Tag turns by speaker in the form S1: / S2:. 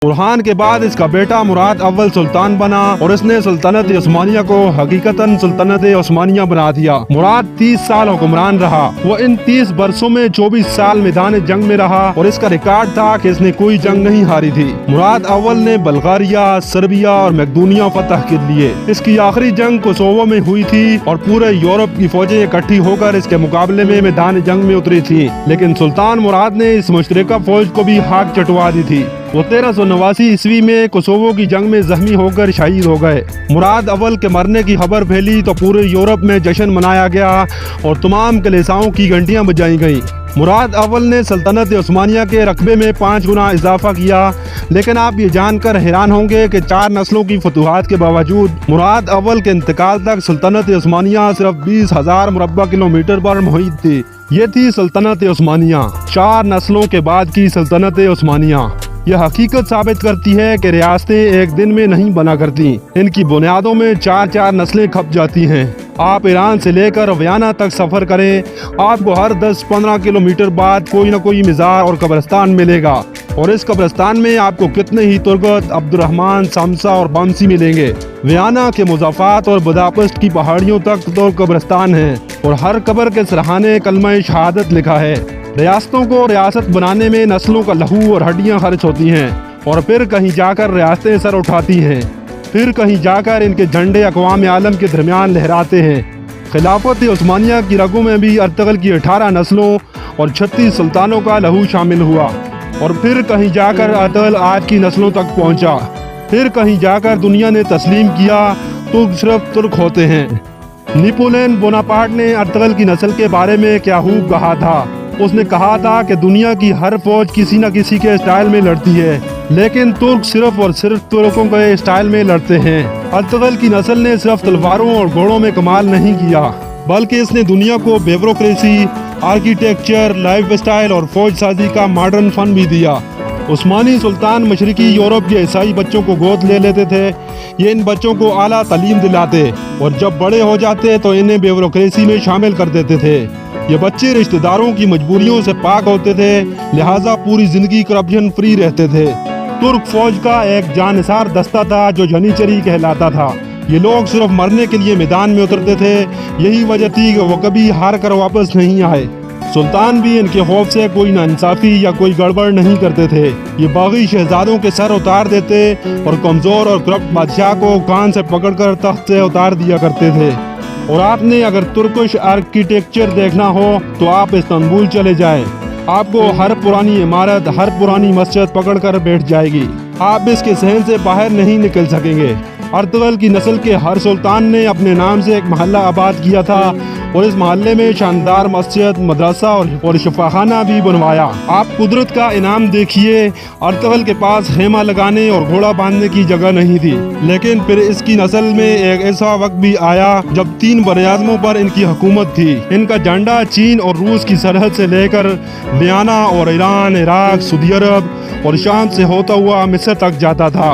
S1: बुरहान के बाद इसका बेटा मुराद अव्वल सुल्तान बना और इसने सल्तनत उस्मानिया को हकीकतन सुल्तनत उस्मानिया बना दिया। मुराद 30 साल हुक्मरान रहा। वो इन 30 बरसों में 24 साल मैदान जंग में रहा और इसका रिकॉर्ड था कि इसने कोई जंग नहीं हारी थी। मुराद अव्वल ने बल्गारिया, सर्बिया और मैकेडोनिया फतह कर लिए। इसकी आखिरी जंग कोसोवो में हुई थी और पूरे यूरोप की फौजें इकट्ठी होकर इसके मुकाबले में मैदान जंग में उतरी थी, लेकिन सुल्तान मुराद ने इस मुश्तरका फौज को भी हाथ चटवा दी थी। वो 1389 ईस्वी में कोसोवो की जंग में जख्मी होकर शहीद हो गए। मुराद अव्वल के मरने की खबर फैली तो पूरे यूरोप में जश्न मनाया गया और तमाम कलीसियाओं की घंटियां बजाई गईं। मुराद अव्वल ने सल्तनत उस्मानिया के रकबे में 5 गुना इजाफा किया, लेकिन आप ये जानकर हैरान होंगे कि 4 नस्लों की फतूहात के बावजूद मुराद अव्वल के इंतकाल तक सल्तनत उस्मानिया सिर्फ 20,000 मुरब्बा किलोमीटर पर मुहित थी। ये थी सल्तनत उस्मानिया, 4 नस्लों के बाद की सल्तनत उस्मानिया। यह हकीकत साबित करती है कि रियासतें एक दिन में नहीं बना करती, इनकी बुनियादों में 4-4 नस्लें खप जाती हैं। आप ईरान से लेकर वियना तक सफ़र करें, आपको हर 10-15 किलोमीटर बाद कोई न कोई मज़ार और कब्रिस्तान मिलेगा, और इस कब्रिस्तान में आपको कितने ही तुर्गत, अब्दुर्रहमान, शमसा और बमसी मिलेंगे। वियना के मुज़ाफ़ात और बुदापेस्ट की पहाड़ियों तक तो कब्रिस्तान हैं और हर कब्र के सरहाने कलमा शहादत लिखा है। रियासतों को रियासत बनाने में नस्लों का लहू और हड्डियां खर्च होती हैं और फिर कहीं जाकर रियासतें सर उठाती हैं, फिर कहीं जाकर इनके झंडे अक़वाम आलम के दरमियान लहराते हैं। खिलाफत उस्मानिया की रगों में भी अर्तगल की 18 नस्लों और 36 सुल्तानों का लहू शामिल हुआ और फिर कहीं जाकर अर्तगल आज की नस्लों तक पहुंचा। फिर कहीं जाकर दुनिया ने तस्लीम किया तुर्क सिर्फ तुर्क होते हैं। नेपोलियन बोनापार्ट ने अर्तगल की नस्ल के बारे में क्या खूब कहा था। उसने कहा था कि दुनिया की हर फौज किसी न किसी के स्टाइल में लड़ती है, लेकिन तुर्क सिर्फ और सिर्फ तुर्कों के स्टाइल में लड़ते हैं। अर्तगल की नस्ल ने सिर्फ तलवारों और घोड़ों में कमाल नहीं किया, बल्कि इसने दुनिया को ब्यूरोक्रेसी, आर्किटेक्चर, लाइफ स्टाइल और फौज साजी का मॉडर्न फन भी दिया। उस्मानी सुल्तान मशरकी यूरोप के ईसाई बच्चों को गोद ले लेते थे। ये इन बच्चों को आला तालीम दिलाते और जब बड़े हो जाते तो इन्हें ब्यूरोक्रेसी में शामिल कर देते थे। ये बच्चे रिश्तेदारों की मजबूरियों से पाक होते थे, लिहाजा पूरी जिंदगी करप्शन फ्री रहते थे। तुर्क फौज का एक जानिसार दस्ता था जो जनीचरी कहलाता था। ये लोग सिर्फ मरने के लिए मैदान में उतरते थे। यही वजह थी कि वो कभी हार कर वापस नहीं आए। सुल्तान भी इनके खौफ से कोई नाइंसाफी या कोई गड़बड़ नहीं करते थे। ये बागी शहजादों के सर उतार देते और कमजोर और करप्ट बादशाह को कान से पकड़कर तख्त से उतार दिया करते थे। और आपने अगर तुर्किश आर्किटेक्चर देखना हो तो आप इस्तांबुल चले जाएं। आपको हर पुरानी इमारत, हर पुरानी मस्जिद पकड़कर बैठ जाएगी। आप इसके सहन से बाहर नहीं निकल सकेंगे। अर्तगल की नस्ल के हर सुल्तान ने अपने नाम से एक महल्ला आबाद किया था और इस महल्ले में शानदार मस्जिद, मदरसा और शफाखाना भी बनवाया। आप कुदरत का इनाम देखिए। अर्तगल के पास खेमा लगाने और घोड़ा बांधने की जगह नहीं थी, लेकिन फिर इसकी नस्ल में एक ऐसा वक्त भी आया जब 3 बरआज़मों पर इनकी हुकूमत थी। इनका झंडा चीन और रूस की सरहद से लेकर वियना और ईरान, इराक, सऊदी अरब और शाम से होता हुआ मिस्र तक जाता था।